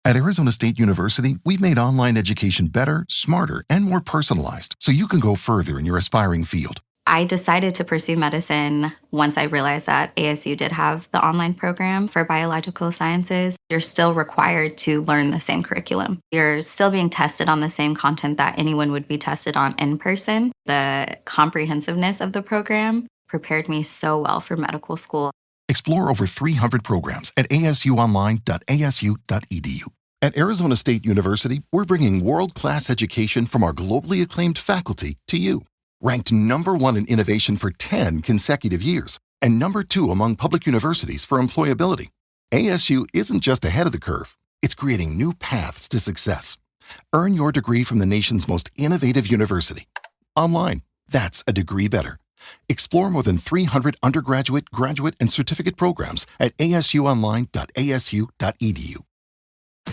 At Arizona State University, we've made online education better, smarter, and more personalized so you can go further in your aspiring field. I decided to pursue medicine once I realized that ASU did have the online program for biological sciences. You're still required to learn the same curriculum. You're still being tested on the same content that anyone would be tested on in person. The comprehensiveness of the program prepared me so well for medical school. Explore over 300 programs at asuonline.asu.edu. At Arizona State University, we're bringing world-class education from our globally acclaimed faculty to you. Ranked #1 in innovation for 10 consecutive years and #2 among public universities for employability. ASU isn't just ahead of the curve, it's creating new paths to success. Earn your degree from the nation's most innovative university. Online, that's a degree better. Explore more than 300 undergraduate, graduate, and certificate programs at asuonline.asu.edu.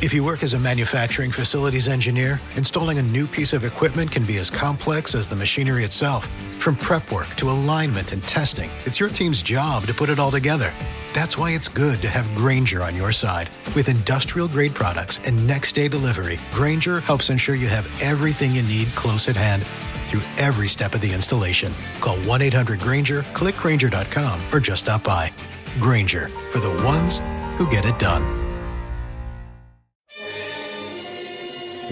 If you work as a manufacturing facilities engineer, installing a new piece of equipment can be as complex as the machinery itself. From prep work to alignment and testing, it's your team's job to put it all together. That's why it's good to have Grainger on your side. With industrial-grade products and next-day delivery, Grainger helps ensure you have everything you need close at hand through every step of the installation. Call 1-800-GRAINGER, click Grainger.com, or just stop by. Grainger, for the ones who get it done.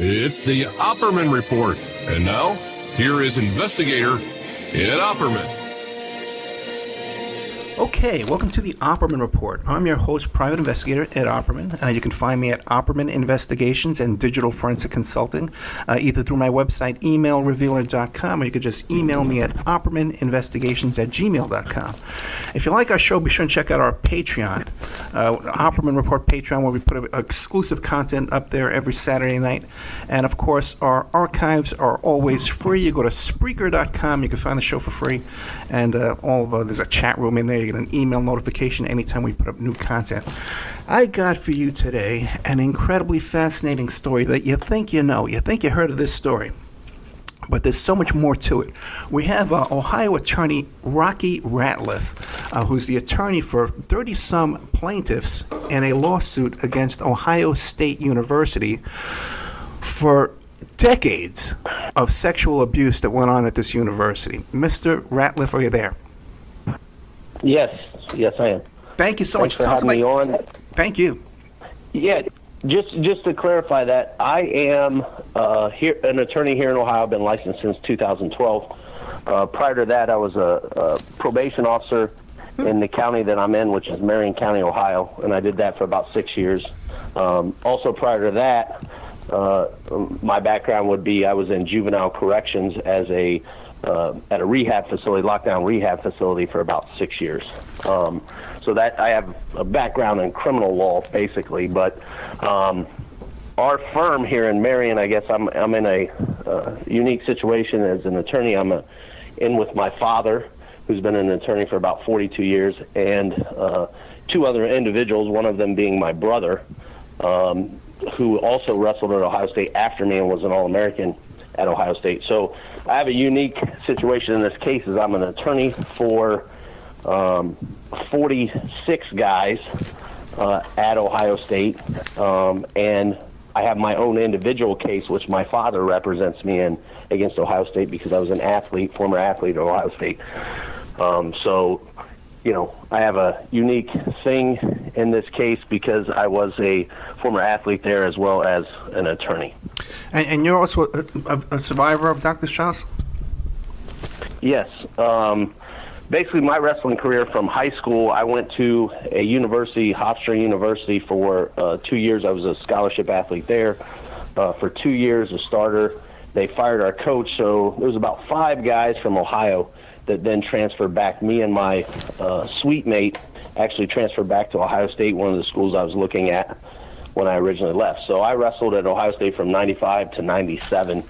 It's the Opperman Report. And now, here is investigator Ed Opperman. Okay, welcome to the Opperman Report. I'm your host, Private Investigator Ed Opperman. You can find me at Opperman Investigations and Digital Forensic Consulting, either through my website, emailrevealer.com, or you could just email me at oppermaninvestigations@gmail.com. If you like our show, be sure and check out our Patreon, Opperman Report Patreon, where we put exclusive content up there every Saturday night. And, of course, our archives are always free. You go to Spreaker.com, you can find the show for free. And there's a chat room in there. You get an email notification anytime we put up new content. I got for you today an incredibly fascinating story that you think you know. You think you heard of this story, but there's so much more to it. We have Ohio attorney Rocky Ratliff, who's the attorney for 30-some plaintiffs in a lawsuit against Ohio State University for decades of sexual abuse that went on at this university. Mr. Ratliff, are you there? Yes, I am. Thank you so Thanks much. for having me on. Thank you. Yeah, just to clarify that, I am an attorney here in Ohio. I've been licensed since 2012. Prior to that, I was a probation officer in the county that I'm in, which is Marion County, Ohio, and I did that for about 6 years. Also, prior to that, my background would be I was in juvenile corrections as at a rehab facility, lockdown rehab facility, for about 6 years. So that I have a background in criminal law, basically. But our firm here in Marion, I guess I'm in a unique situation as an attorney. I'm in with my father, who's been an attorney for about 42 years, and two other individuals, one of them being my brother, who also wrestled at Ohio State after me and was an All-American at Ohio State. So I have a unique situation in this case as I'm an attorney for 46 guys at Ohio State, and I have my own individual case, which my father represents me in against Ohio State because I was an athlete, former athlete at Ohio State. So, I have a unique thing in this case because I was a former athlete there as well as an attorney. And you're also a survivor of Dr. Strauss? Yes. Basically, my wrestling career from high school, I went to a university, Hofstra University, for 2 years. I was a scholarship athlete there for 2 years, a starter. They fired our coach, so there was about 5 guys from Ohio that then transferred back. Me and my suite mate actually transferred back to Ohio State, one of the schools I was looking at when I originally left. So I wrestled at Ohio State from 95 to 97,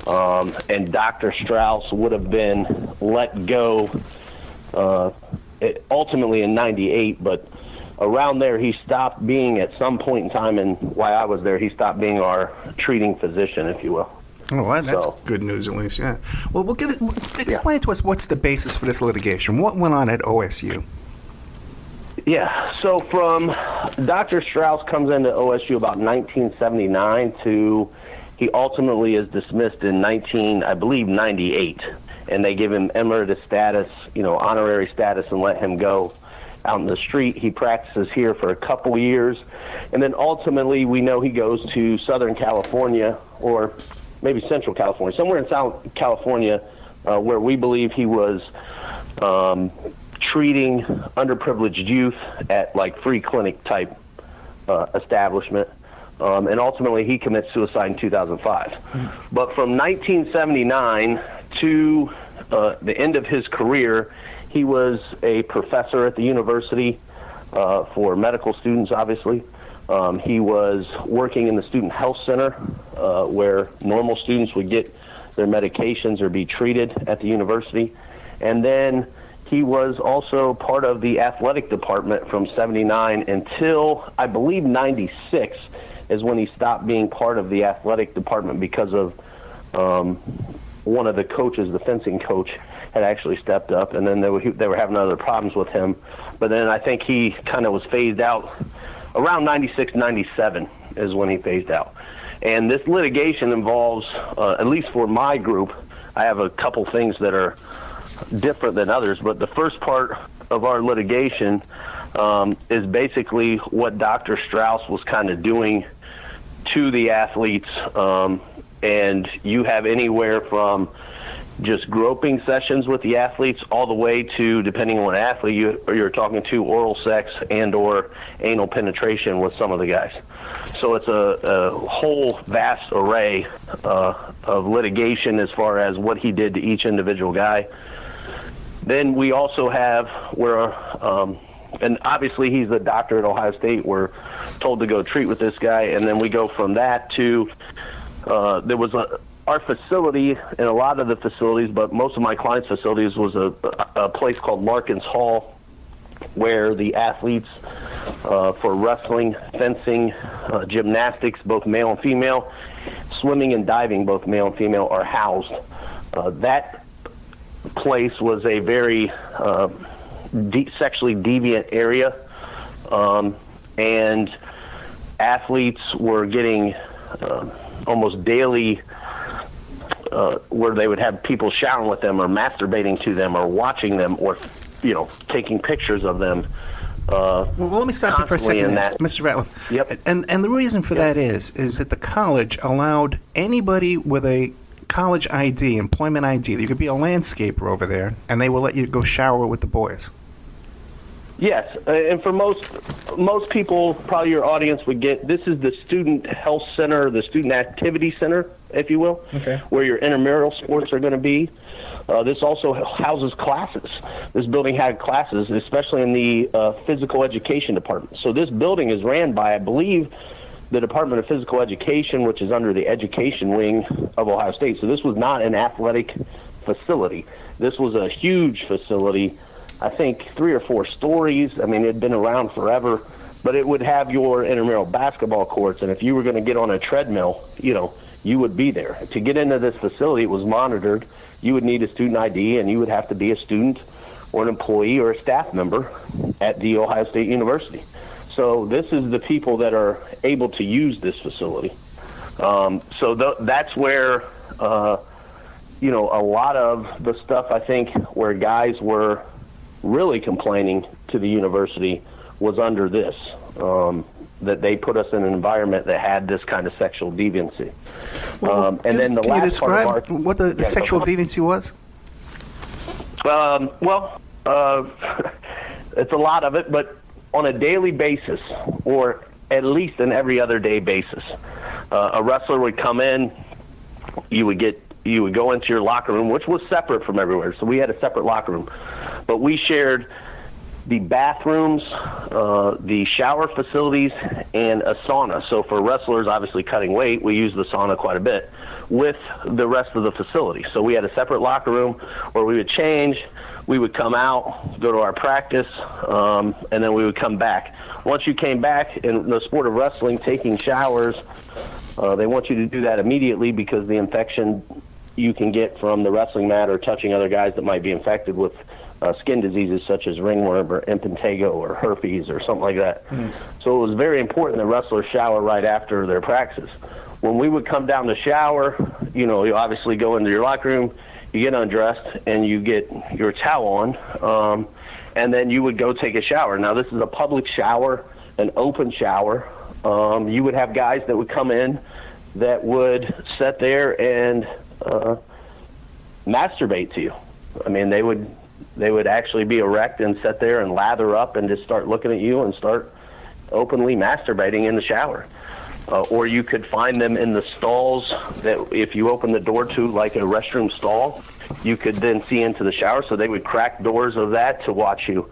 and Dr. Strauss would have been let go ultimately in 98, but around there he stopped being, at some point in time, and while I was there, he stopped being our treating physician, if you will. Oh, well, that's good news, at least, yeah. Well, explain to us what's the basis for this litigation. What went on at OSU? Yeah, so from Dr. Strauss comes into OSU about 1979 to he ultimately is dismissed in 98, and they give him emeritus status, honorary status, and let him go out in the street. He practices here for a couple years, and then ultimately we know he goes to Southern California, or maybe Central California, somewhere in South California, where we believe he was treating underprivileged youth at like free clinic type establishment. And ultimately he commits suicide in 2005. But from 1979 to the end of his career, he was a professor at the university for medical students, obviously. He was working in the student health center where normal students would get their medications or be treated at the university. And then he was also part of the athletic department from 79 until, I believe, 96 is when he stopped being part of the athletic department because of one of the coaches, the fencing coach, had actually stepped up, and then they were having other problems with him. But then I think he kind of was phased out around 96, 97 is when he phased out. And this litigation involves, at least for my group, I have a couple things that are different than others, but the first part of our litigation is basically what Dr. Strauss was kind of doing to the athletes, and you have anywhere from just groping sessions with the athletes all the way to, depending on what athlete you're talking to, oral sex and or anal penetration with some of the guys. So it's a whole vast array of litigation as far as what he did to each individual guy. Then we also have where, and obviously he's a doctor at Ohio State. We're told to go treat with this guy, and then we go from that to there was our facility, and a lot of the facilities, but most of my clients' facilities was a place called Larkins Hall, where the athletes for wrestling, fencing, gymnastics, both male and female, swimming and diving, both male and female, are housed. That place was a very sexually deviant area, and athletes were getting almost daily where they would have people showering with them or masturbating to them or watching them or taking pictures of them. Well, let me stop you for a second, Mr. Ratliff. Yep. And the reason for that is that the college allowed anybody with a college ID, employment ID, you could be a landscaper over there, and they will let you go shower with the boys. Yes, and for most people, probably your audience would get, this is the student health center, the student activity center, if you will, where your intramural sports are going to be. This also houses classes. This building had classes, especially in the physical education department. So this building is ran by, I believe, the Department of Physical Education, which is under the education wing of Ohio State. So this was not an athletic facility. This was a huge facility, I think 3 or 4 stories. I mean, it had been around forever, but it would have your intramural basketball courts, and if you were going to get on a treadmill, you would be there. To get into this facility, it was monitored. You would need a student ID, and you would have to be a student or an employee or a staff member at The Ohio State University. So this is the people that are able to use this facility. That's where, a lot of the stuff, I think, where guys were really complaining to the university was under this, that they put us in an environment that had this kind of sexual deviancy. Well, and then the can last you describe part of what the sexual deviancy was? It's a lot of it, but on a daily basis, or at least an every other day basis, a wrestler would come in, you would go into your locker room, which was separate from everywhere. So we had a separate locker room, but we shared the bathrooms, the shower facilities, and a sauna. So for wrestlers, obviously cutting weight, we use the sauna quite a bit with the rest of the facility. So we had a separate locker room where we would change, we would come out, go to our practice, and then we would come back. Once you came back in the sport of wrestling, taking showers, they want you to do that immediately because the infection you can get from the wrestling mat or touching other guys that might be infected with skin diseases such as ringworm or impetigo or herpes or something like that. So it was very important that wrestlers shower right after their practices. When we would come down to shower, you obviously go into your locker room, you get undressed, and you get your towel on, and then you would go take a shower. Now, this is a public shower, an open shower. You would have guys that would come in that would sit there and masturbate to you. I mean, they would actually be erect and sit there and lather up and just start looking at you and start openly masturbating in the shower. Or you could find them in the stalls that if you open the door to, like a restroom stall, you could then see into the shower. So they would crack doors of that to watch you.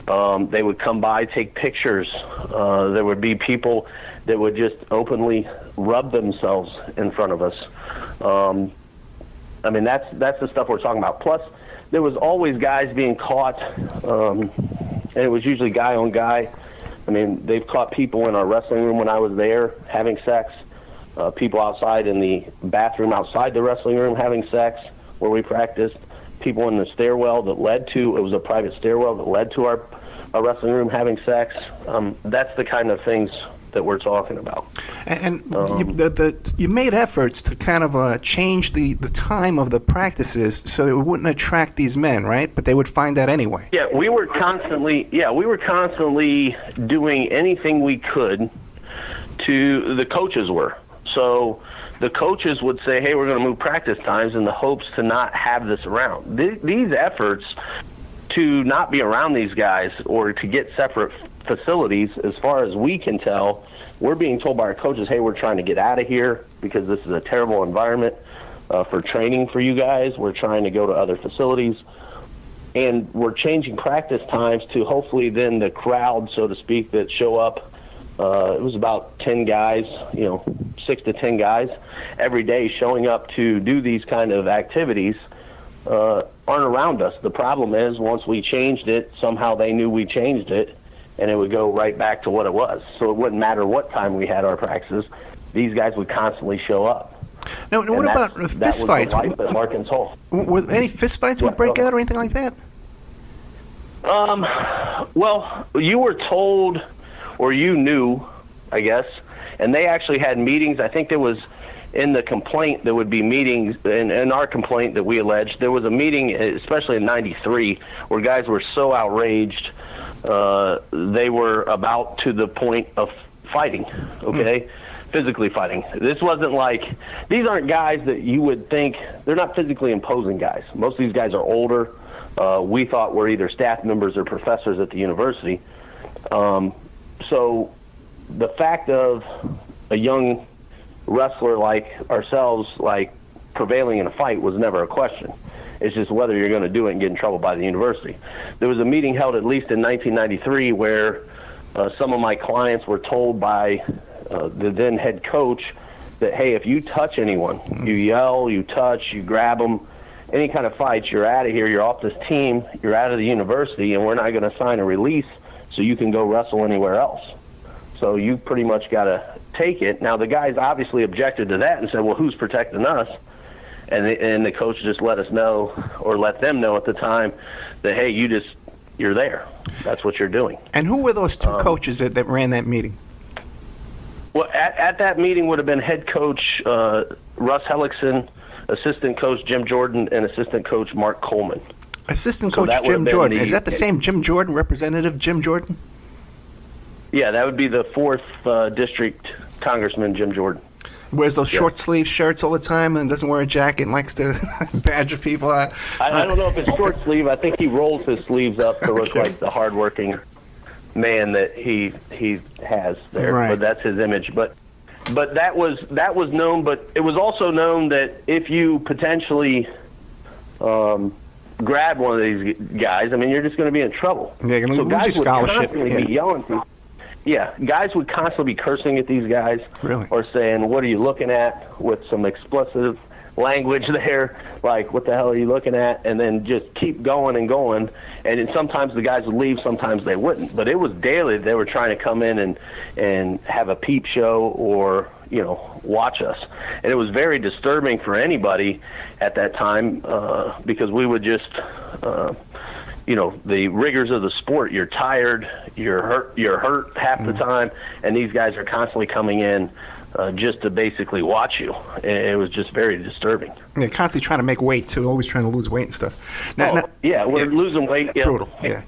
They would come by, take pictures. There would be people that would just openly rub themselves in front of us. I mean, that's the stuff we're talking about. Plus, there was always guys being caught, and it was usually guy on guy. I mean, they've caught people in our wrestling room when I was there having sex, people outside in the bathroom outside the wrestling room having sex where we practiced, people in the stairwell that led to, it was a private stairwell that led to our wrestling room having sex. That's the kind of things that we're talking about. And you made efforts to kind of change the time of the practices so that it wouldn't attract these men, right? But they would find that anyway. Yeah, we were constantly doing anything we could to, the coaches were. So the coaches would say, hey, we're going to move practice times in the hopes to not have this around. These efforts to not be around these guys or to get separate facilities, as far as we can tell, we're being told by our coaches, hey, we're trying to get out of here because this is a terrible environment for training for you guys. We're trying to go to other facilities. And we're changing practice times to hopefully then the crowd, so to speak, that show up. It was about 10 guys, 6 to 10 guys every day showing up to do these kind of activities aren't around us. The problem is once we changed it, somehow they knew we changed it, and it would go right back to what it was. So it wouldn't matter what time we had our practices. These guys would constantly show up. Now, what about fist fights? That was the life at Larkin's Hall. Were any fist fights would break out or anything like that? Well, you were told, or you knew, I guess, and they actually had meetings. I think there was, in the complaint, there would be meetings, in our complaint that we alleged, there was a meeting, especially in 93, where guys were so outraged, they were about to the point of fighting, okay? Physically fighting. This wasn't like, these aren't guys that you would think, they're not physically imposing guys. Most of these guys are older. We thought were either staff members or professors at the university. So the fact of a young wrestler like ourselves, like prevailing in a fight was never a question. It's just whether you're going to do it and get in trouble by the university. There was a meeting held at least in 1993 where some of my clients were told by the then head coach that, hey, if you touch anyone, you yell, you touch, you grab them, any kind of fights, you're out of here, you're off this team, you're out of the university, and we're not going to sign a release so you can go wrestle anywhere else. So you pretty much got to take it. Now, the guys obviously objected to that and said, well, who's protecting us? And the coach just let us know, or let them know at the time, that, hey, you're there. That's what you're doing. And who were those two coaches that ran that meeting? Well, at that meeting would have been head coach Russ Hellickson, assistant coach Jim Jordan, and assistant coach Mark Coleman. Assistant coach Jim Jordan. Is that the same Jim Jordan, Representative Jim Jordan? Yeah, that would be the 4th District Congressman Jim Jordan. Wears those short sleeve shirts all the time and doesn't wear a jacket and likes to badger people. I don't know if it's short sleeve. I think he rolls his sleeves up to look like the hardworking man that he has there. Right. But that's his image. But that was known. But it was also known that if you potentially grab one of these guys, I mean, you're just going to be in trouble. Yeah, you're going to lose your scholarship. Would be yelling to. Yeah, guys would constantly be cursing at these guys, really, or saying, "What are you looking at?" with some explicit language there, like, "What the hell are you looking at?" And then just keep going and going. And then sometimes the guys would leave, sometimes they wouldn't. But it was daily. They were trying to come in and have a peep show or watch us. And it was very disturbing for anybody at that time because we would just the rigors of the sport. You're tired, you're hurt half the time, and these guys are constantly coming in just to basically watch you. It was just very disturbing. Yeah, constantly trying to make weight too, always trying to lose weight and stuff. We're losing weight. Yeah. Brutal. Yeah.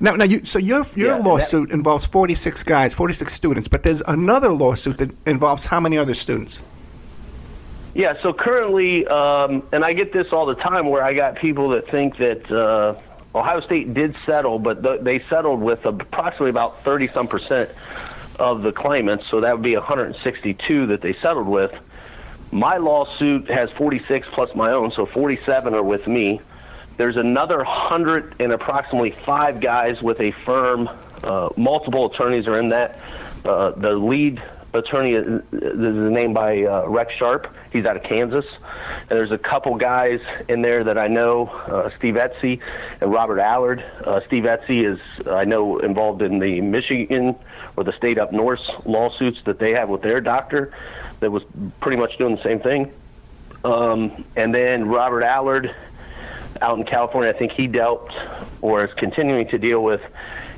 Now, your lawsuit involves 46 guys, 46 students, but there's another lawsuit that involves how many other students? Yeah, so currently, and I get this all the time, where I got people that think that Ohio State did settle, but they settled with approximately about 30-some% of the claimants, so that would be 162 that they settled with. My lawsuit has 46 plus my own, so 47 are with me. There's another 100 and approximately 5 guys with a firm. Multiple attorneys are in that. The lead attorney is named by Rex Sharp. He's out of Kansas. And there's a couple guys in there that I know, Steve Etsy and Robert Allard. Steve Etsy is, I know, involved in the Michigan or the state up north lawsuits that they have with their doctor that was pretty much doing the same thing. And then Robert Allard out in California, I think he dealt or is continuing to deal with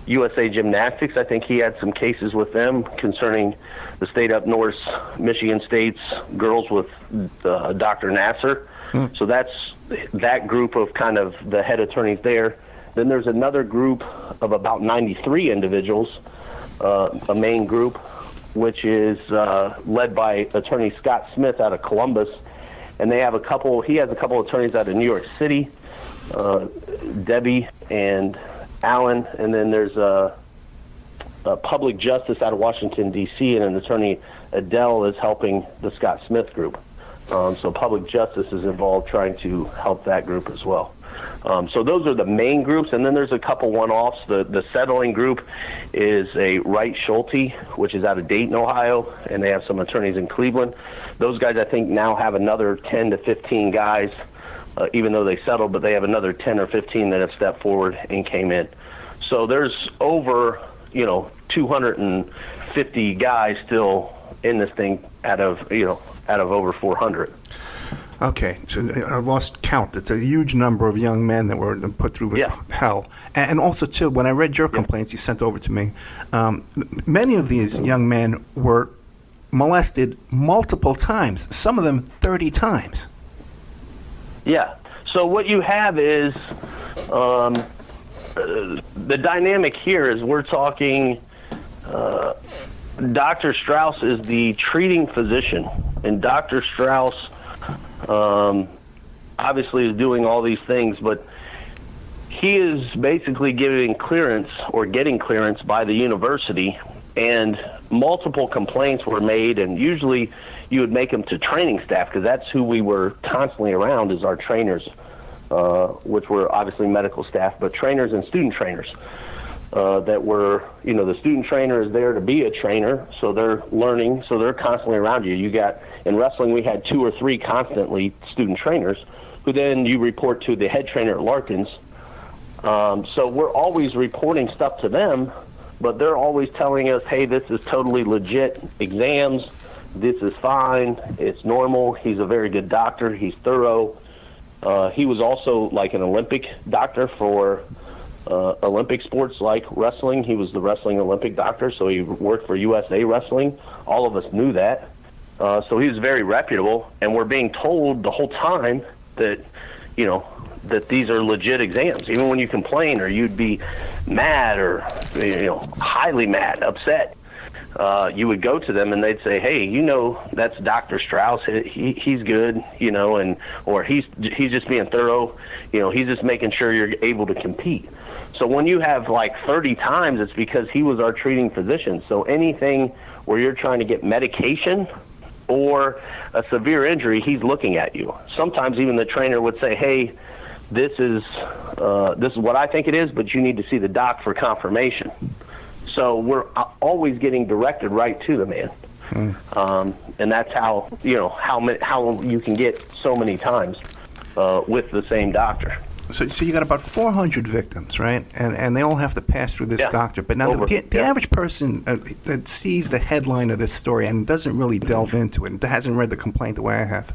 USA Gymnastics. I think he had some cases with them concerning the state up north, Michigan State's girls with Dr. Nasser. So that's that group of kind of the head attorneys there. Then there's another group of about 93 individuals, a main group, which is led by attorney Scott Smith out of Columbus. And he has a couple attorneys out of New York City, Debbie and Alan, and then there's a public justice out of Washington, D.C., and an attorney, Adele, is helping the Scott Smith group. So public justice is involved trying to help that group as well. So those are the main groups, and then there's a couple one-offs. The settling group is a Wright Schulte, which is out of Dayton, Ohio, and they have some attorneys in Cleveland. Those guys, I think, now have another 10 to 15 guys, even though they settled, but they have another 10 or 15 that have stepped forward and came in. So there's over, 250 guys still in this thing out of over 400. Okay, so I've lost count. It's a huge number of young men that were put through hell. And also, too, when I read your complaints you sent over to me, many of these young men were molested multiple times, some of them 30 times. Yeah. So what you have is the dynamic here is we're talking Dr. Strauss is the treating physician, and Dr. Strauss obviously is doing all these things, but he is basically getting clearance by the university, and multiple complaints were made, and usually you would make them to training staff because that's who we were constantly around is our trainers, which were obviously medical staff, but trainers and student trainers that were, the student trainer is there to be a trainer, so they're learning, so they're constantly around you. You got, in wrestling, we had 2 or 3 constantly student trainers who then you report to the head trainer at Larkins. So we're always reporting stuff to them, but they're always telling us, hey, this is totally legit exams. This is fine. It's normal. He's a very good doctor. He's thorough. He was also like an Olympic doctor for Olympic sports like wrestling. He was the wrestling Olympic doctor, so he worked for USA Wrestling. All of us knew that. So he was very reputable, and we're being told the whole time that, that these are legit exams. Even when you complain or you'd be mad or, highly mad, upset, you would go to them and they'd say, hey, that's Dr. Strauss. He's good, or he's just being thorough. He's just making sure you're able to compete. So when you have like 30 times, it's because he was our treating physician. So anything where you're trying to get medication or a severe injury, he's looking at you. Sometimes even the trainer would say, hey, this is what I think it is, but you need to see the doc for confirmation. So we're always getting directed right to the man. And that's how you can get so many times with the same doctor. So you got about 400 victims, right? And they all have to pass through this doctor. But now the average person that sees the headline of this story and doesn't really delve into it and hasn't read the complaint the way I have,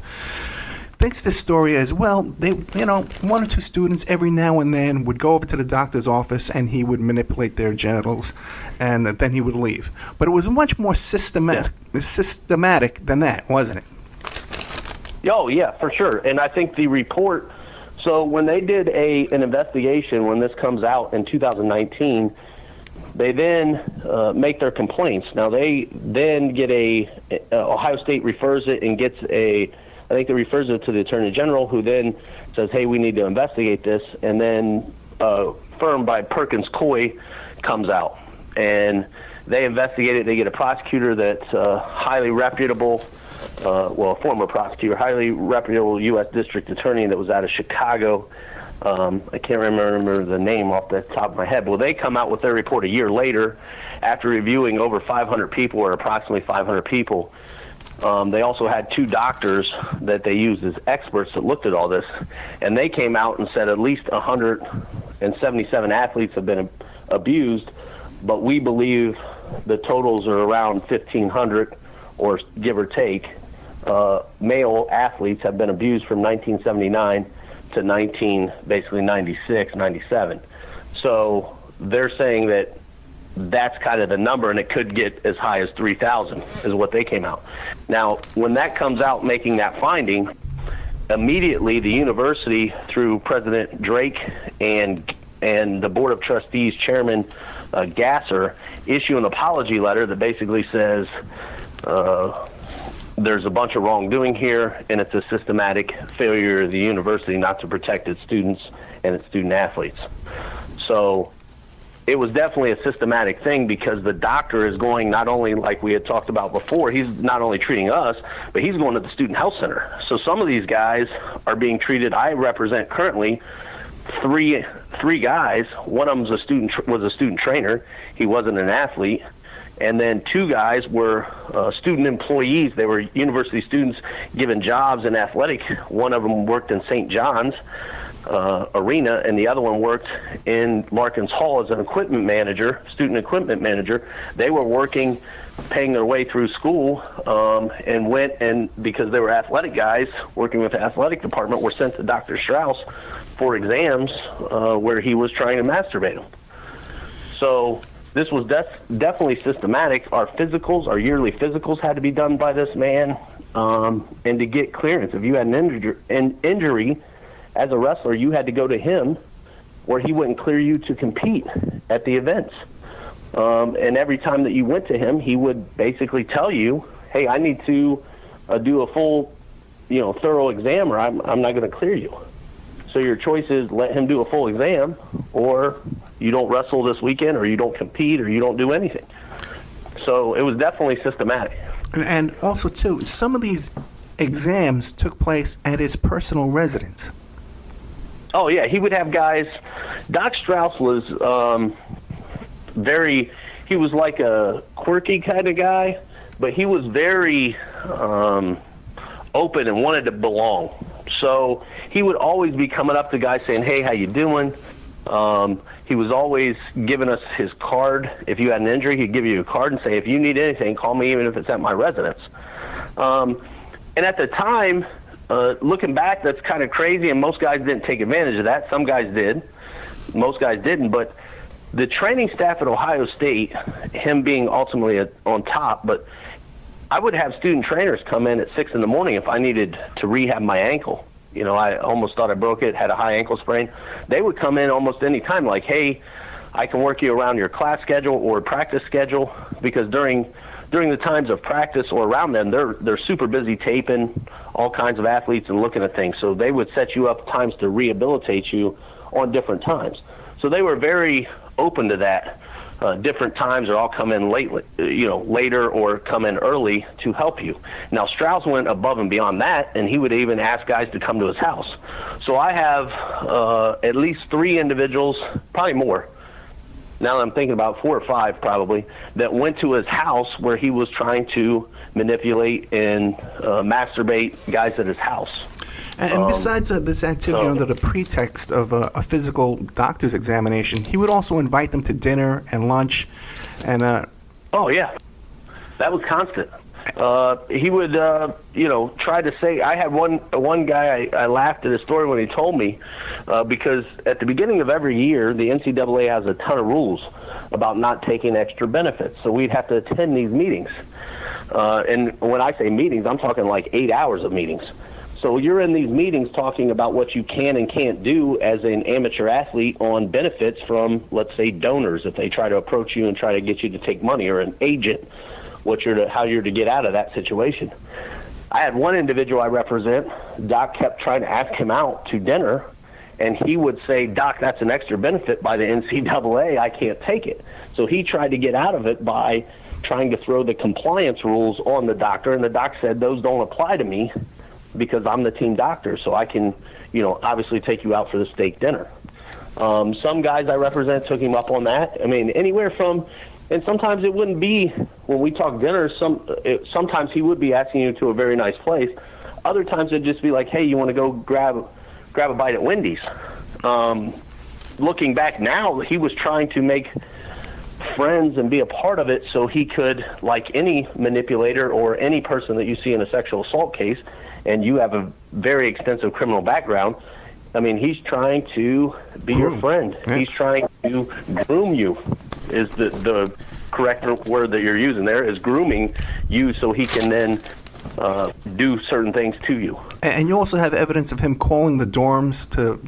thinks this story is, well, they, one or two students every now and then would go over to the doctor's office and he would manipulate their genitals, and then he would leave. But it was much more systematic than that, wasn't it? Oh, yeah, for sure. And I think the report, so when they did an investigation, when this comes out in 2019, they then make their complaints. Now, they then get Ohio State refers it and gets I think they refers it to the Attorney General, who then says, hey, we need to investigate this. And then a firm by Perkins Coie comes out. And they investigate it. They get a prosecutor that's highly reputable, a former prosecutor, highly reputable U.S. District Attorney that was out of Chicago. I can't remember the name off the top of my head. Well, they come out with their report a year later after reviewing over 500 people, or approximately 500 people. They also had two doctors that they used as experts that looked at all this, and they came out and said at least 177 athletes have been abused, but we believe the totals are around 1,500, or give or take. Male athletes have been abused from 1979 to 96, 97. So they're saying that that's kind of the number, and it could get as high as 3,000 is what they came out. Now, when that comes out making that finding, immediately the university, through President Drake and the Board of Trustees Chairman Gasser, issue an apology letter that basically says there's a bunch of wrongdoing here, and it's a systematic failure of the university not to protect its students and its student athletes. So it was definitely a systematic thing, because the doctor is going, not only like we had talked about before, he's not only treating us, but he's going to the student health center. So some of these guys are being treated. I represent currently three guys. One of them was a student trainer. He wasn't an athlete. And then two guys were student employees. They were university students given jobs in athletic. One of them worked in St. John's arena, and the other one worked in Larkins Hall as an equipment manager, student equipment manager. They were working, paying their way through school, and went, and because they were athletic guys working with the athletic department, were sent to Dr. Strauss for exams where he was trying to masturbate them. So this was definitely systematic. Our yearly physicals had to be done by this man, and to get clearance. If you had an injury as a wrestler, you had to go to him, where he wouldn't clear you to compete at the events. And every time that you went to him, he would basically tell you, hey, I need to do a full, thorough exam, or I'm not going to clear you. So your choice is let him do a full exam, or you don't wrestle this weekend, or you don't compete, or you don't do anything. So it was definitely systematic. And also, too, some of these exams took place at his personal residence. Oh, yeah. He would have guys. Doc Strauss was he was like a quirky kind of guy, but he was very open and wanted to belong. So he would always be coming up to guys saying, hey, how you doing? He was always giving us his card. If you had an injury, he'd give you a card and say, if you need anything, call me, even if it's at my residence. And at the time, looking back, that's kind of crazy, and most guys didn't take advantage of that. Some guys did. Most guys didn't. But the training staff at Ohio State, him being ultimately on top, but I would have student trainers come in at 6 in the morning if I needed to rehab my ankle. I almost thought I broke it, had a high ankle sprain. They would come in almost any time, like, hey, I can work you around your class schedule or practice schedule, because during the times of practice or around them, they're super busy taping all kinds of athletes and looking at things. So they would set you up times to rehabilitate you on different times. So they were very open to that. Different times, or I'll come in later, or come in early to help you. Now, Strauss went above and beyond that, and he would even ask guys to come to his house. So I have at least 3 individuals, probably more, now that I'm thinking about 4 or 5 probably, that went to his house where he was trying to manipulate and masturbate guys at his house. And besides this activity under the pretext of a physical doctor's examination, he would also invite them to dinner and lunch. And oh, yeah. That was constant. He would, try to say. I had one guy. I laughed at his story when he told me, because at the beginning of every year, the NCAA has a ton of rules about not taking extra benefits. So we'd have to attend these meetings. And when I say meetings, I'm talking like 8 hours of meetings. So you're in these meetings talking about what you can and can't do as an amateur athlete on benefits from, let's say, donors if they try to approach you and try to get you to take money, or an agent, how you're to get out of that situation. I had one individual I represent. Doc kept trying to ask him out to dinner, and he would say, "Doc, that's an extra benefit by the NCAA. I can't take it." So he tried to get out of it by trying to throw the compliance rules on the doctor, and the doc said, "Those don't apply to me because I'm the team doctor, so I can, obviously take you out for the steak dinner." Some guys I represent took him up on that. I mean, anywhere from, and sometimes it wouldn't be, when we talk dinner, sometimes he would be asking you to a very nice place. Other times it'd just be like, "Hey, you want to go grab a bite at Wendy's?" Looking back now, he was trying to make friends and be a part of it so he could, like any manipulator or any person that you see in a sexual assault case, and you have a very extensive criminal background, I mean, he's trying to be your friend. Yeah. He's trying to groom you, is the correct word that you're using there, is grooming you so he can then do certain things to you. And you also have evidence of him calling the dorms to...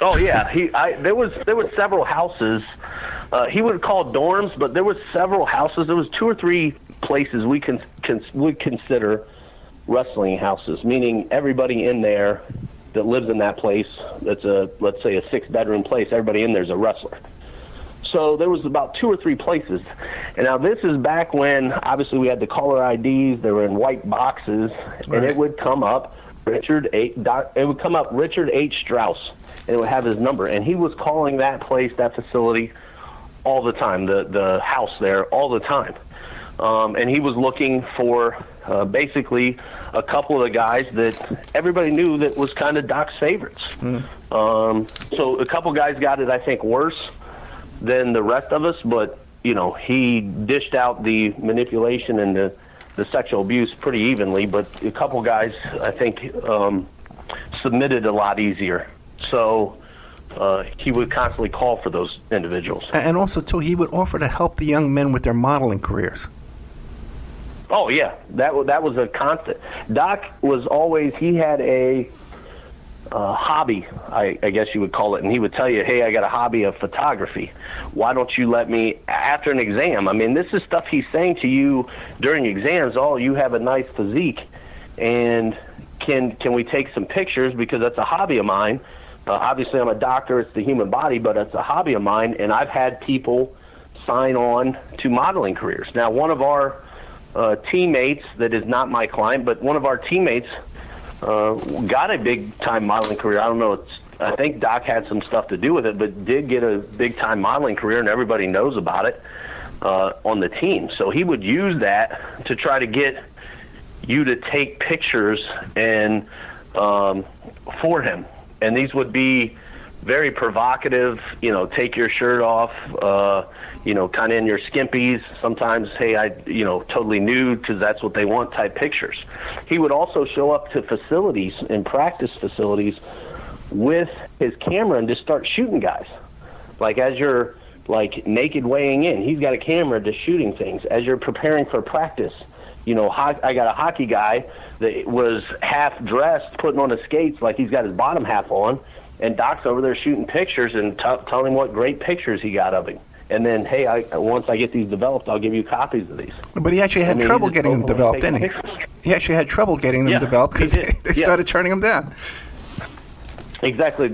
Oh, yeah. There was several houses. He would call dorms, but there was several houses. There was 2 or 3 places we would consider wrestling houses, meaning everybody in there that lives in that place, that's let's say a 6-bedroom place, everybody in there is a wrestler. So there was about 2 or 3 places. And now this is back when, obviously, we had the caller IDs. They were in white boxes, right. And it would come up Richard H. Strauss, and it would have his number. And he was calling that place, that facility, all the time, the house there, all the time. And he was looking for basically a couple of the guys that everybody knew that was kind of Doc's favorites. So a couple guys got it, I think, worse than the rest of us, but, he dished out the manipulation and the sexual abuse pretty evenly, but a couple guys, I think, submitted a lot easier. So he would constantly call for those individuals. And also, too, he would offer to help the young men with their modeling careers. Oh, yeah. That was a constant. Doc was always, he had a hobby, I guess you would call it, and he would tell you, "Hey, I got a hobby of photography. Why don't you let me," after an exam, I mean, this is stuff he's saying to you during exams, "Oh, you have a nice physique, and can we take some pictures, because that's a hobby of mine. Obviously, I'm a doctor, it's the human body, but it's a hobby of mine, and I've had people sign on to modeling careers." Now, one of our teammates, that is not my client, but one of our teammates got a big-time modeling career. I don't know, I think Doc had some stuff to do with it, but did get a big-time modeling career, and everybody knows about it on the team. So he would use that to try to get you to take pictures and for him. And these would be very provocative, take your shirt off, kind of in your skimpies. Sometimes, hey, totally nude, because that's what they want type pictures. He would also show up to facilities and practice facilities with his camera and just start shooting guys. Like as you're naked weighing in, he's got a camera just shooting things. As you're preparing for practice, I got a hockey guy that was half dressed, putting on his skates like he's got his bottom half on, and Doc's over there shooting pictures and telling him what great pictures he got of him. And then, hey, once I get these developed, I'll give you copies of these. But he actually had trouble getting them developed, didn't he? He actually had trouble getting them developed because they started turning them down. Exactly.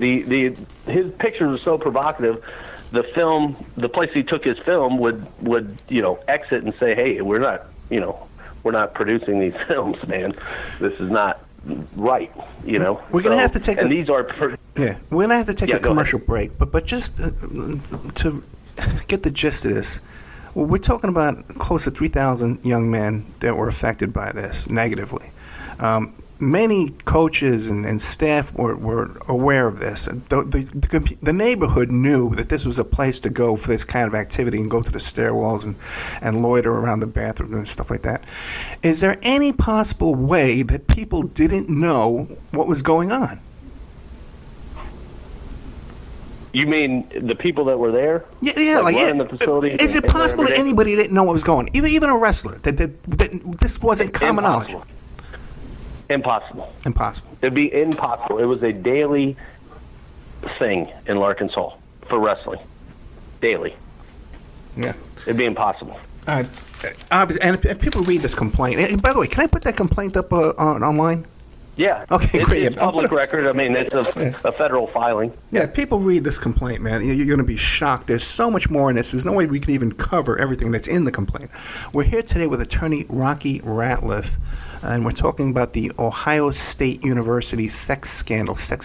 His pictures were so provocative. The place he took his film would exit and say, "Hey, we're not producing these films, man. This is not right." We're going to have to take. And these are. We're going to have to take a commercial break, but just to get the gist of this, we're talking about close to 3,000 young men that were affected by this negatively. many coaches and staff were aware of this. The neighborhood knew that this was a place to go for this kind of activity and go to the stairwells and loiter around the bathroom and stuff like that. Is there any possible way that people didn't know what was going on? You mean the people that were there? Yeah, in the facility. Is it possible that anybody didn't know what was going on? Even a wrestler, that this wasn't common knowledge? Impossible. Impossible. It'd be impossible. It was a daily thing in Larkins Hall for wrestling. Daily. Yeah. It'd be impossible. And if people read this complaint, by the way, can I put that complaint up online? Yeah. Okay, great. It's public record. I mean, it's a federal filing. Yeah, if people read this complaint, man, you're going to be shocked. There's so much more in this. There's no way we can even cover everything that's in the complaint. We're here today with attorney Rocky Ratliff, and we're talking about the Ohio State University sex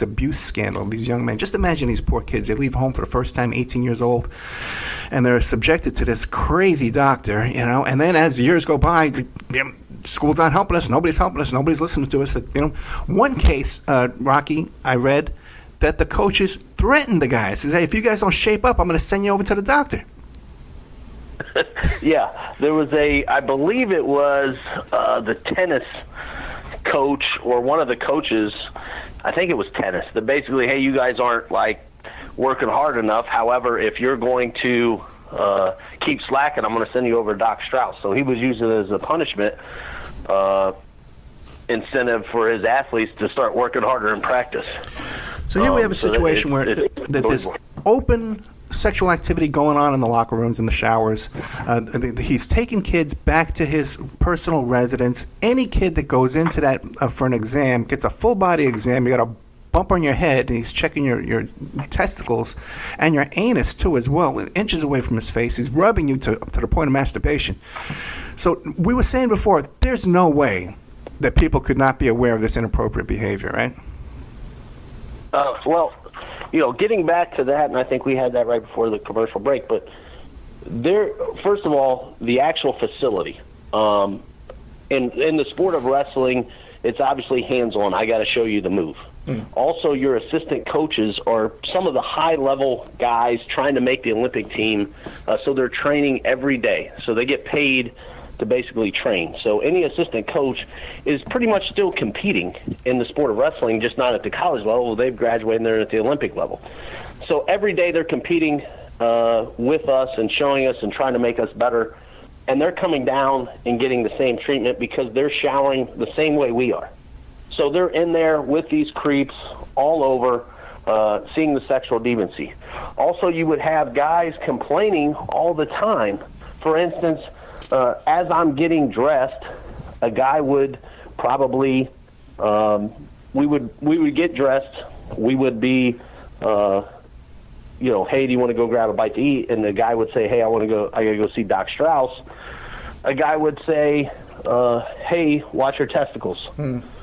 abuse scandal. These young men, just imagine these poor kids. They leave home for the first time, 18 years old, and they're subjected to this crazy doctor, and then as years go by, school's not helping us. Nobody's helping us. Nobody's listening to us. One case, Rocky, I read that the coaches threatened the guys. Says, "Hey, if you guys don't shape up, I'm going to send you over to the doctor." Yeah, there was I believe it was the tennis coach or one of the coaches. I think it was tennis. That basically, hey, you guys aren't working hard enough. However, if you're going to keep slacking, I'm going to send you over to Doc Strauss. So he was using it as a punishment incentive for his athletes to start working harder in practice. So here we have a situation where there's open sexual activity going on in the locker rooms and the showers. He's taking kids back to his personal residence. Any kid that goes into that for an exam gets a full body exam. You got a bump on your head, and he's checking your testicles and your anus too as well, inches away from his face. He's rubbing you to the point of masturbation. So we were saying before, there's no way that people could not be aware of this inappropriate behavior, right? Well, getting back to that, and I think we had that right before the commercial break, but first of all, the actual facility. In the sport of wrestling, it's obviously hands-on. I got to show you the move. Also, your assistant coaches are some of the high-level guys trying to make the Olympic team, so they're training every day. So they get paid to basically train. So any assistant coach is pretty much still competing in the sport of wrestling, just not at the college level. They've graduated and they're at the Olympic level. So every day they're competing with us and showing us and trying to make us better. And they're coming down and getting the same treatment because they're showering the same way we are. So they're in there with these creeps all over, seeing the sexual deviancy. Also, you would have guys complaining all the time. For instance, as I'm getting dressed, a guy would probably, we would get dressed. We would be, hey, do you want to go grab a bite to eat? And the guy would say, hey, I got to go see Doc Strauss. A guy would say, hey, watch your testicles.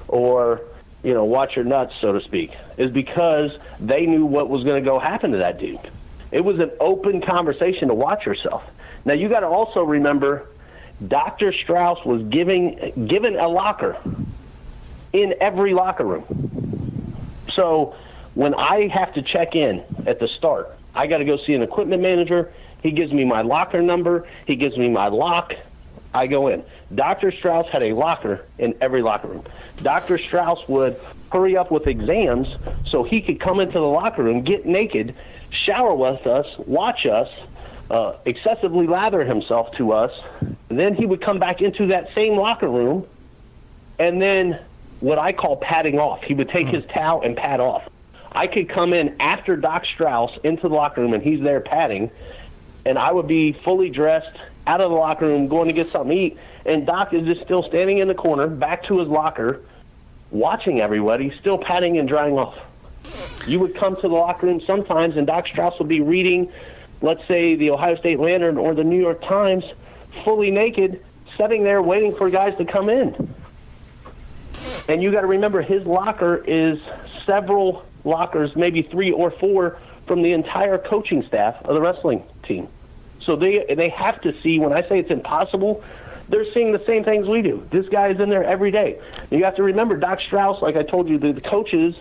Or, watch your nuts, so to speak, is because they knew what was going to go happen to that dude. It was an open conversation to watch yourself. Now, you got to also remember, Dr. Strauss was given a locker in every locker room. So when I have to check in at the start, I got to go see an equipment manager. He gives me my locker number. He gives me my lock. I go in. Dr. Strauss had a locker in every locker room. Dr. Strauss would hurry up with exams so he could come into the locker room, get naked, shower with us, watch us, excessively lather himself to us. Then he would come back into that same locker room, and then what I call padding off. He would take his towel and pad off. I could come in after Doc Strauss into the locker room, and he's there padding, and I would be fully dressed, out of the locker room, going to get something to eat, and Doc is just still standing in the corner, back to his locker, watching everybody, still padding and drying off. You would come to the locker room sometimes, and Doc Strauss would be reading, let's say, the Ohio State Lantern or the New York Times, fully naked, sitting there waiting for guys to come in. And you got to remember, his locker is several lockers, maybe 3 or 4, from the entire coaching staff of the wrestling team. So they have to see, when I say it's impossible, they're seeing the same things we do. This guy is in there every day. You have to remember, Doc Strauss, like I told you, the coaches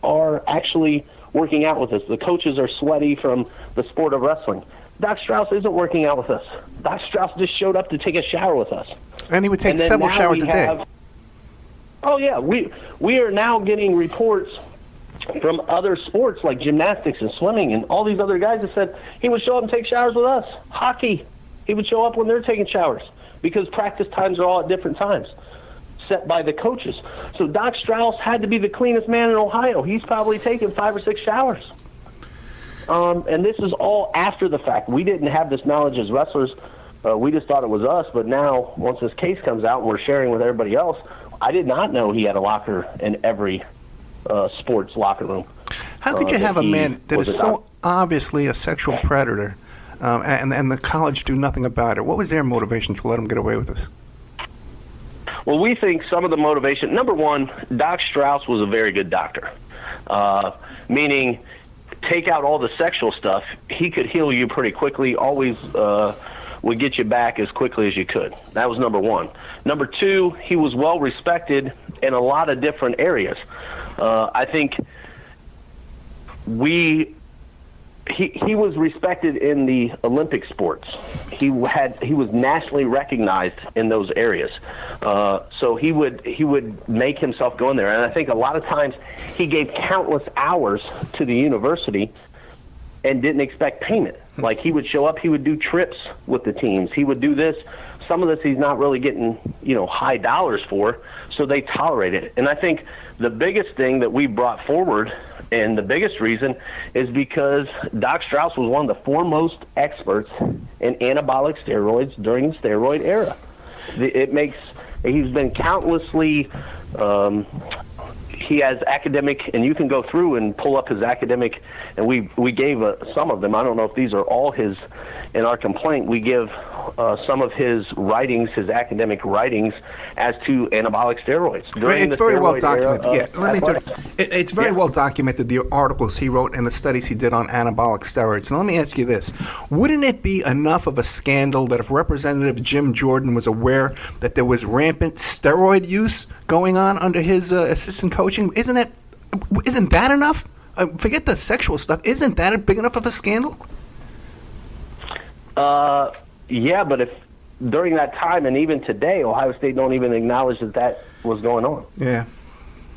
are actually working out with us. The coaches are sweaty from the sport of wrestling. Doc Strauss isn't working out with us. Doc Strauss just showed up to take a shower with us. And he would take several showers a day. Oh, yeah. We are now getting reports from other sports like gymnastics and swimming and all these other guys that said he would show up and take showers with us. Hockey, he would show up when they're taking showers because practice times are all at different times set by the coaches. So Doc Strauss had to be the cleanest man in Ohio. He's probably taken 5 or 6 showers. And this is all after the fact. We didn't have this knowledge as wrestlers. We just thought it was us. But now, once this case comes out and we're sharing with everybody else, I did not know he had a locker in every sports locker room. How could you have a man that is so obviously a sexual predator and the college do nothing about it? What was their motivation to let him get away with this? Well, we think some of the motivation, number one, Doc Strauss was a very good doctor, meaning take out all the sexual stuff, he could heal you pretty quickly, always would get you back as quickly as you could. That was number one. Number two, he was well respected in a lot of different areas. I think he was respected in the Olympic sports. He was nationally recognized in those areas. So he would make himself go in there. And I think a lot of times he gave countless hours to the university and didn't expect payment. Like he would show up, he would do trips with the teams. He would do this. Some of this he's not really getting, high dollars for, so they tolerate it. And I think the biggest thing that we brought forward and the biggest reason is because Doc Strauss was one of the foremost experts in anabolic steroids during the steroid era. He's been countlessly, he has academic, and you can go through and pull up his academic, and we gave some of them. I don't know if these are all his, in our complaint, we give some of his writings, his academic writings, as to anabolic steroids. It's very well documented. It's very well documented, the articles he wrote and the studies he did on anabolic steroids. Now, let me ask you this. Wouldn't it be enough of a scandal that if Representative Jim Jordan was aware that there was rampant steroid use going on under his assistant coaching? Isn't that enough? Forget the sexual stuff. Isn't that big enough of a scandal? Yeah, but if during that time and even today, Ohio State don't even acknowledge that was going on. Yeah.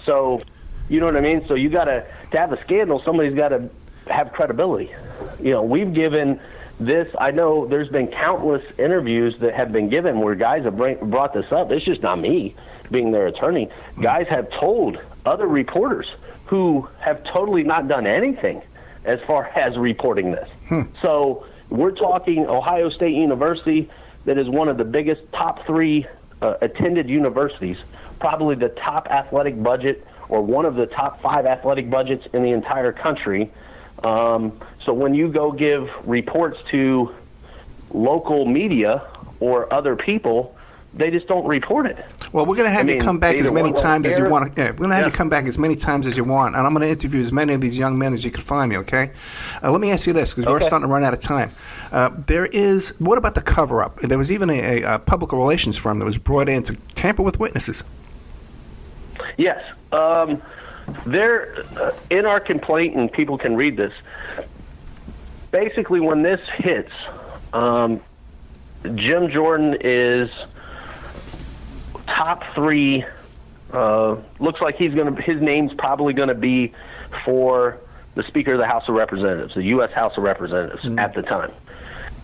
So, you know what I mean? So you got to have a scandal, somebody's got to have credibility. We've given this, I know there's been countless interviews that have been given where guys have brought this up. It's just not me being their attorney. Guys have told other reporters who have totally not done anything as far as reporting this. So we're talking Ohio State University, that is one of the biggest top 3 attended universities, probably the top athletic budget or one of the top 5 athletic budgets in the entire country. So when you go give reports to local media or other people, they just don't report it. Well, we're going to have you come back as many times as you want. We're going to have you come back as many times as you want, and I'm going to interview as many of these young men as you can find me, okay? Let me ask you this, because we're starting to run out of time. What about the cover-up? There was even a public relations firm that was brought in to tamper with witnesses. Yes. They're in our complaint, and people can read this. Basically, when this hits, Jim Jordan is top 3. Looks like his name's probably going to be for the Speaker of the House of Representatives, the U.S. House of Representatives at the time.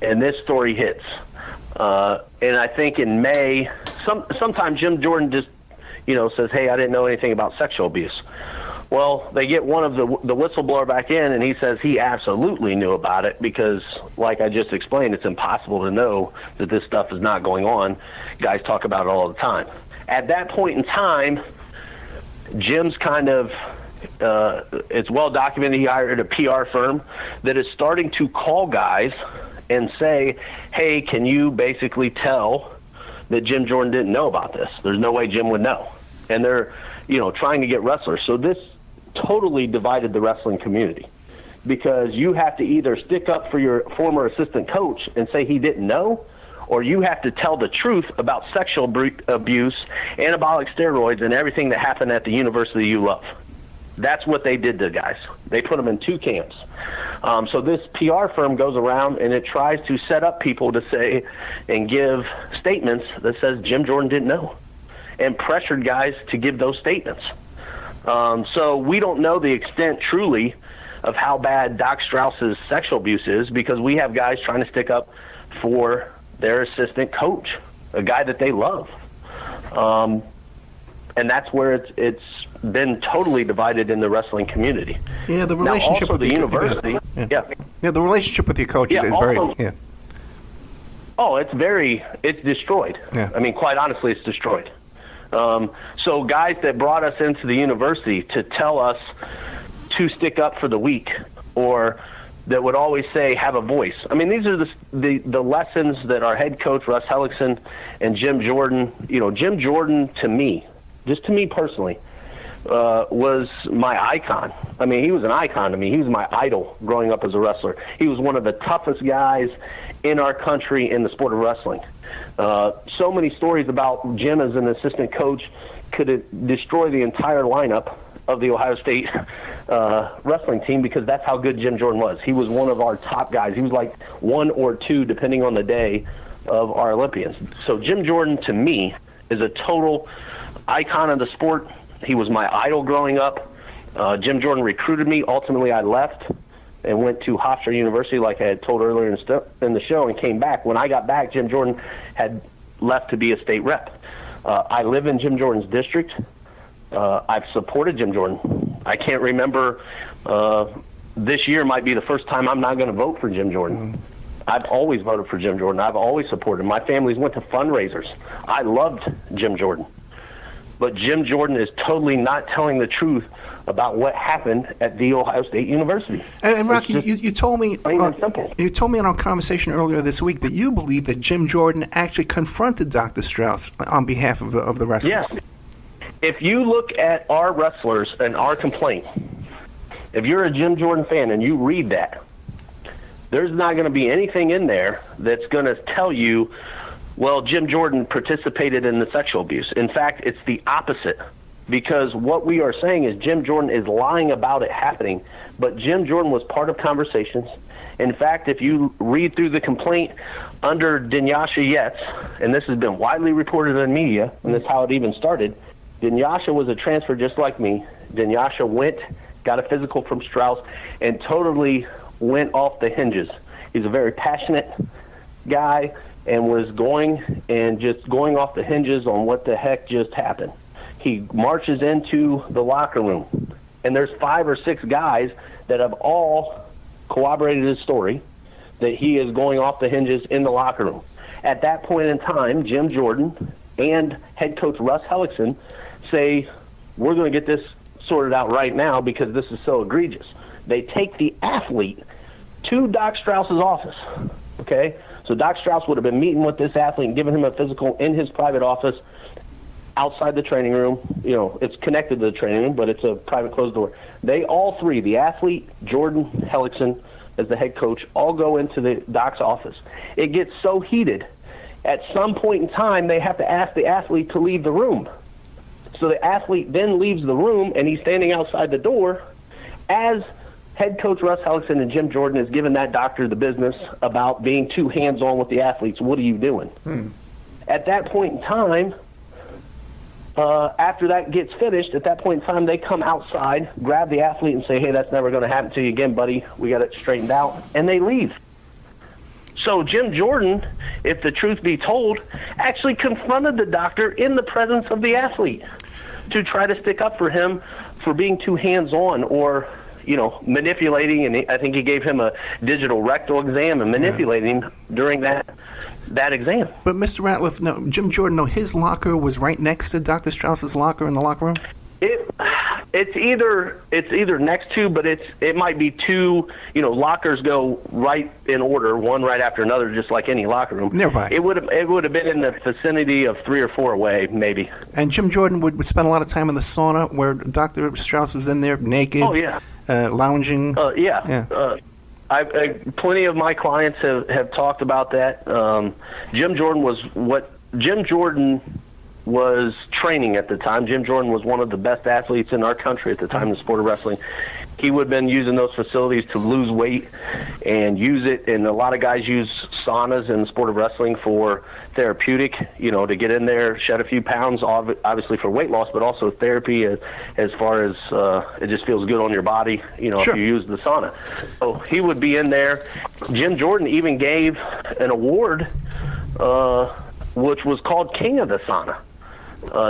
And this story hits. And I think in May, sometime Jim Jordan just, says, hey, I didn't know anything about sexual abuse. Well, they get one of the whistleblower back in, and he says he absolutely knew about it because, like I just explained, it's impossible to know that this stuff is not going on. Guys talk about it all the time. At that point in time, Jim's kind of, it's well documented, he hired a PR firm that is starting to call guys and say, hey, can you basically tell that Jim Jordan didn't know about this? There's no way Jim would know. And they're, trying to get wrestlers. So this totally divided the wrestling community because you have to either stick up for your former assistant coach and say he didn't know, or you have to tell the truth about sexual abuse, anabolic steroids, and everything that happened at the university you love. That's what they did to guys. They put them in two camps. So this PR firm goes around and it tries to set up people to say and give statements that says Jim Jordan didn't know, and pressured guys to give those statements. So we don't know the extent truly of how bad Doc Strauss's sexual abuse is, because we have guys trying to stick up for their assistant coach, a guy that they love. And that's where it's been totally divided in the wrestling community. Yeah, the relationship with the university. Yeah, the relationship with your coaches is also, very. Yeah. Oh, it's destroyed. Yeah. I mean, quite honestly, it's destroyed. So guys that brought us into the university to tell us to stick up for the weak, or that would always say have a voice. I mean, these are the lessons that our head coach Russ Hellickson and Jim Jordan. Jim Jordan, to me, just to me personally, was my icon. I mean, he was an icon to me. He was my idol growing up as a wrestler. He was one of the toughest guys in our country in the sport of wrestling. So many stories about Jim as an assistant coach could destroy the entire lineup of the Ohio State wrestling team, because that's how good Jim Jordan was. He was one of our top guys. He was like one or two, depending on the day, of our Olympians. So Jim Jordan, to me, is a total icon of the sport. He was my idol growing up. Jim Jordan recruited me. Ultimately, I left and went to Hofstra University, like I had told earlier in the show, and came back. When I got back, Jim Jordan had left to be a state rep. I live in Jim Jordan's district. I've supported Jim Jordan. I can't remember. This year might be the first time I'm not going to vote for Jim Jordan. I've always voted for Jim Jordan. I've always supported him. My family's went to fundraisers. I loved Jim Jordan. But Jim Jordan is totally not telling the truth about what happened at The Ohio State University. And Rocky, you told me simple. You told me in our conversation earlier this week that you believe that Jim Jordan actually confronted Dr. Strauss on behalf of the wrestlers. Yes. If you look at our wrestlers and our complaint, if you're a Jim Jordan fan and you read that, there's not going to be anything in there that's going to tell you, well, Jim Jordan participated in the sexual abuse. In fact, it's the opposite, because what we are saying is Jim Jordan is lying about it happening, but Jim Jordan was part of conversations. In fact, if you read through the complaint under Dinyasha Yates, and this has been widely reported in the media, and this is how it even started, Dinyasha was a transfer just like me. Dinyasha went, got a physical from Strauss, and totally went off the hinges. He's a very passionate guy, and was going off the hinges on what the heck just happened. He marches into the locker room, and there's 5 or 6 guys that have all corroborated his story that he is going off the hinges in the locker room. At that point in time, Jim Jordan and head coach Russ Hellickson say, we're going to get this sorted out right now because this is so egregious. They take the athlete to Doc Strauss's office, okay? So Doc Strauss would have been meeting with this athlete and giving him a physical in his private office outside the training room. It's connected to the training room, but it's a private closed door. They all three, the athlete, Jordan, Hellickson, as the head coach, all go into the Doc's office. It gets so heated. At some point in time, they have to ask the athlete to leave the room. So the athlete then leaves the room, and he's standing outside the door as head coach Russ Hellickson and Jim Jordan is giving that doctor the business about being too hands-on with the athletes. What are you doing? At that point in time, after that gets finished, at that point in time, they come outside, grab the athlete and say, hey, that's never going to happen to you again, buddy. We got it straightened out. And they leave. So Jim Jordan, if the truth be told, actually confronted the doctor in the presence of the athlete to try to stick up for him for being too hands-on or, manipulating. And I think he gave him a digital rectal exam and manipulating him during that exam. But Mr. Ratliff, no, Jim Jordan, his locker was right next to Dr. Strauss's locker in the locker room? It's either next to, but it might be two. Lockers go right in order, one right after another, just like any locker room. Nearby. It would have been in the vicinity of 3 or 4 away, maybe. And Jim Jordan would spend a lot of time in the sauna, where Dr. Strauss was in there naked. Oh yeah. Lounging. Yeah. Plenty of my clients have talked about that. Jim Jordan was training at the time. Jim Jordan was one of the best athletes in our country at the time in the sport of wrestling. He would have been using those facilities to lose weight and use it, and a lot of guys use saunas in the sport of wrestling for therapeutic, to get in there, shed a few pounds, obviously for weight loss, but also therapy as far as it just feels good on your body, Sure. if you use the sauna. So he would be in there. Jim Jordan even gave an award, which was called King of the Sauna,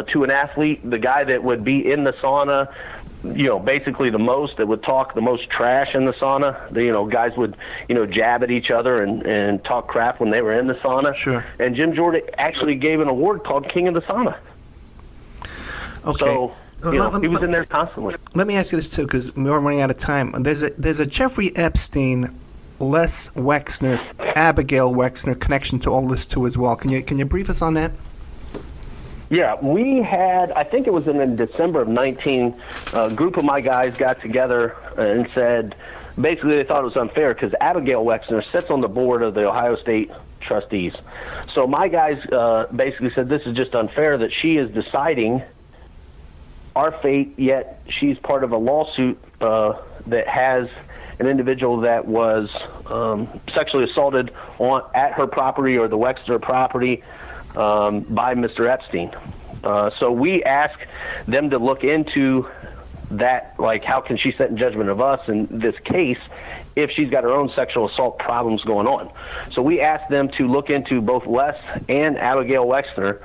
to an athlete, the guy that would be in the sauna, basically that would talk the most trash in the sauna. Guys would, jab at each other and talk crap when they were in the sauna. Sure. And Jim Jordan actually gave an award called King of the Sauna. Okay. So, he was in there constantly. Let me ask you this too, because we're running out of time. There's a Jeffrey Epstein, Les Wexner, Abigail Wexner connection to all this too as well. Can you brief us on that? Yeah, we had, I think it was in December of 19, a group of my guys got together and said, basically they thought it was unfair because Abigail Wexner sits on the board of the Ohio State trustees. So my guys basically said this is just unfair that she is deciding our fate, yet she's part of a lawsuit that has an individual that was sexually assaulted at her property or the Wexner property by Mr. Epstein. So we asked them to look into that, like how can she sit in judgment of us in this case if she's got her own sexual assault problems going on. So we asked them to look into both Les and Abigail Wexner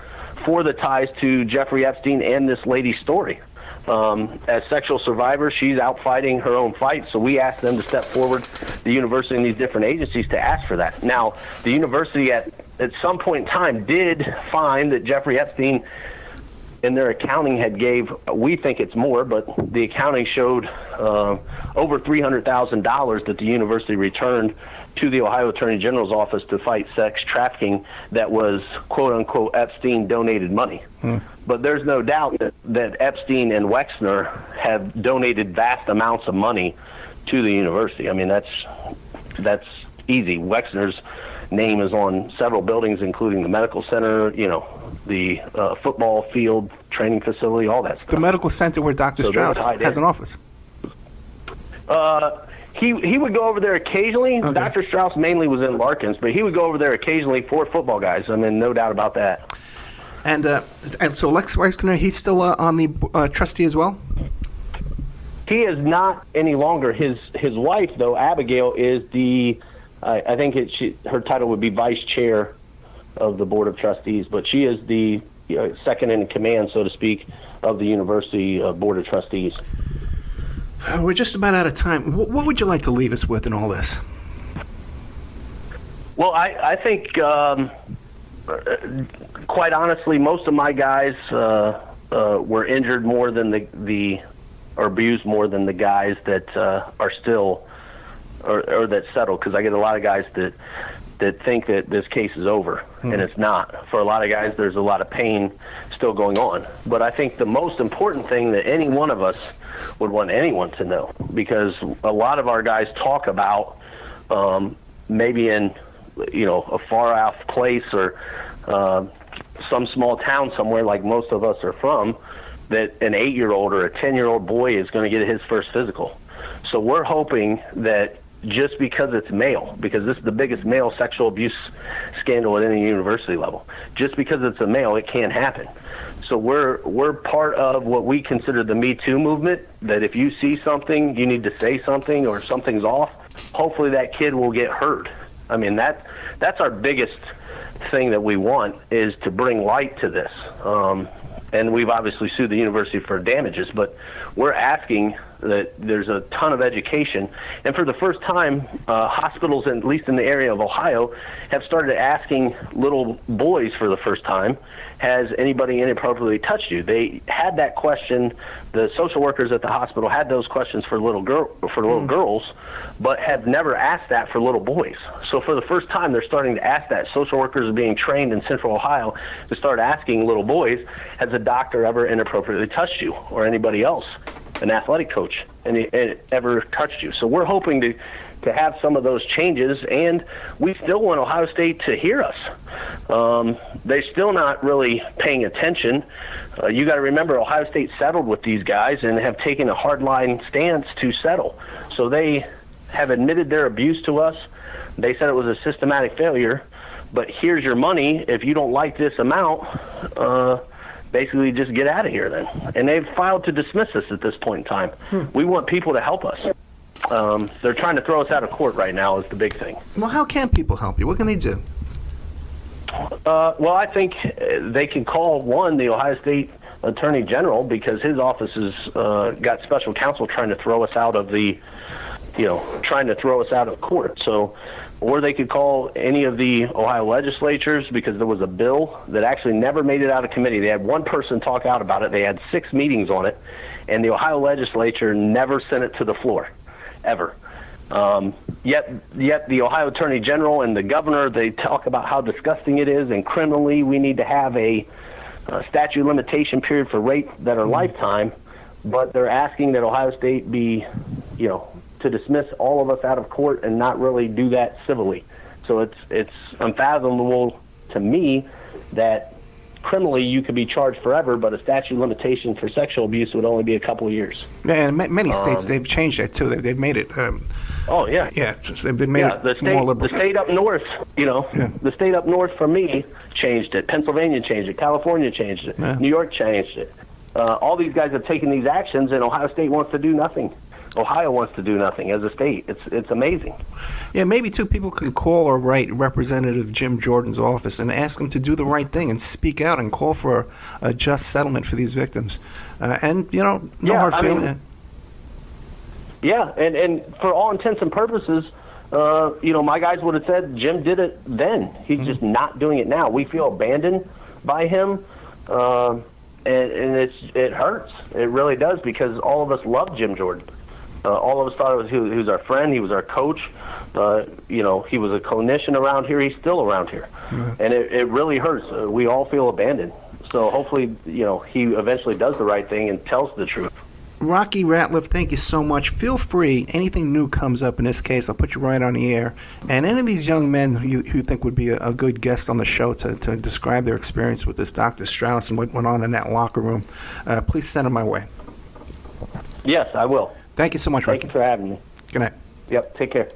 for the ties to Jeffrey Epstein and this lady's story. As sexual survivors, she's out fighting her own fight, so we asked them to step forward, the university and these different agencies, to ask for that. Now, the university at some point in time did find that Jeffrey Epstein in their accounting we think it's more, but the accounting showed over $300,000 that the university returned to the Ohio Attorney General's office to fight sex trafficking that was, quote-unquote, Epstein-donated money. But there's no doubt that Epstein and Wexner have donated vast amounts of money to the university. I mean, that's easy. Wexner's name is on several buildings, including the medical center, the football field, training facility, all that stuff. The medical center where Dr. Strauss has an office. He would go over there occasionally. Okay. Dr. Strauss mainly was in Larkins, but he would go over there occasionally for football guys. I mean, no doubt about that. And so Lex Wexner, he's still on the trustee as well? He is not any longer. His wife, though, Abigail, is I think her title would be vice chair of the board of trustees, but she is the second in command, so to speak, of the university board of trustees. We're just about out of time. What would you like to leave us with in all this? Well, I think, quite honestly, most of my guys were injured more than or abused more than the guys that are still or that settle, because I get a lot of guys that think that this case is over, and it's not. For a lot of guys, there's a lot of pain still going on. But I think the most important thing that any one of us would want anyone to know, because a lot of our guys talk about maybe in a far off place or some small town somewhere like most of us are from, that an 8-year-old or a 10-year-old boy is going to get his first physical. So we're hoping that just because it's male, because this is the biggest male sexual abuse scandal at any university level, just because it's a male, it can't happen. So we're part of what we consider the Me Too movement, that if you see something, you need to say something, or something's off, hopefully that kid will get heard. I mean, that's our biggest thing that we want, is to bring light to this. And we've obviously sued the university for damages, but we're asking that there's a ton of education. And for the first time, hospitals, at least in the area of Ohio, have started asking little boys for the first time, has anybody inappropriately touched you? They had that question. The social workers at the hospital had those questions for little girls, but have never asked that for little boys. So for the first time, they're starting to ask that. Social workers are being trained in Central Ohio to start asking little boys, has a doctor ever inappropriately touched you or anybody else? an athletic coach and it ever touched you. So we're hoping to have some of those changes, and we still want Ohio State to hear us. They're still not really paying attention. You got to remember, Ohio State settled with these guys and have taken a hardline stance to settle. So they have admitted their abuse to us. They said it was a systematic failure, but here's your money. If you don't like this amount, basically just get out of here then. And they've filed to dismiss us at this point in time. We want people to help us. They're trying to throw us out of court right now is the big thing. Well, how can people help you? What can they do? Well, I think they can call, the Ohio State Attorney General, because his office has got special counsel trying to throw us out of court. So, or they could call any of the Ohio legislatures, because there was a bill that actually never made it out of committee. They had one person talk out about it. They had 6 meetings on it, and the Ohio legislature never sent it to the floor, ever. Yet the Ohio Attorney General and the governor, they talk about how disgusting it is, and criminally we need to have a statute limitation period for rapes that are lifetime, but they're asking that Ohio State be, to dismiss all of us out of court and not really do that civilly. So it's unfathomable to me that criminally you could be charged forever, but a statute limitation for sexual abuse would only be a couple of years. Yeah, and many states, they've changed that too. They've made it. Oh yeah, yeah. They've been made it more liberal. The state up north, the state up north for me changed it. Pennsylvania changed it. California changed it. Yeah. New York changed it. All these guys have taken these actions, and Ohio State wants to do nothing. Ohio wants to do nothing as a state. It's amazing. Yeah, maybe too, people can call or write Representative Jim Jordan's office and ask him to do the right thing and speak out and call for a just settlement for these victims. No hard feeling. Yeah, and for all intents and purposes, my guys would have said Jim did it then. He's just not doing it now. We feel abandoned by him, and it hurts. It really does, because all of us love Jim Jordan. All of us thought he was our friend. He was our coach. He was a clinician around here. He's still around here. Mm-hmm. And it really hurts. We all feel abandoned. So hopefully, he eventually does the right thing and tells the truth. Rocky Ratliff, thank you so much. Feel free, anything new comes up in this case, I'll put you right on the air. And any of these young men who you think would be a good guest on the show to describe their experience with this Dr. Strauss and what went on in that locker room, please send them my way. Yes, I will. Thank you so much, Rocky. Thank you for having me. Good night. Yep, take care.